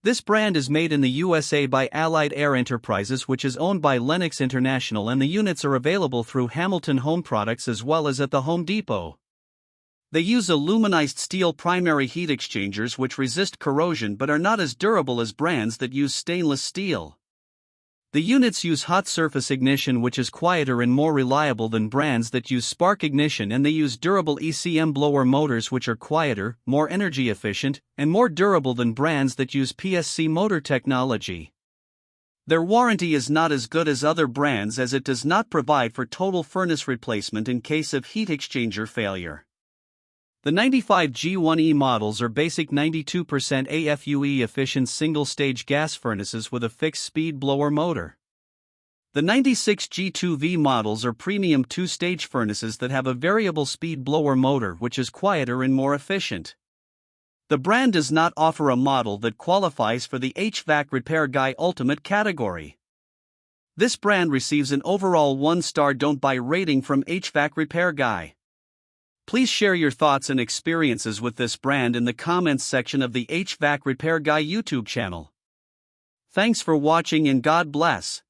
This brand is made in the USA by Allied Air Enterprises, which is owned by Lennox International, and the units are available through Hamilton Home Products as well as at the Home Depot. They use aluminized steel primary heat exchangers which resist corrosion but are not as durable as brands that use stainless steel. The units use hot surface ignition, which is quieter and more reliable than brands that use spark ignition, and they use durable ECM blower motors which are quieter, more energy efficient, and more durable than brands that use PSC motor technology. Their warranty is not as good as other brands as it does not provide for total furnace replacement in case of heat exchanger failure. The 95G1E models are basic 92% AFUE efficient single-stage gas furnaces with a fixed-speed blower motor. The 96G2V models are premium two-stage furnaces that have a variable speed blower motor which is quieter and more efficient. The brand does not offer a model that qualifies for the HvacRepairGuy Ultimate category. This brand receives an overall 1-star don't buy rating from HvacRepairGuy. Please share your thoughts and experiences with this brand in the comments section of the HvacRepairGuy YouTube channel. Thanks for watching and God bless.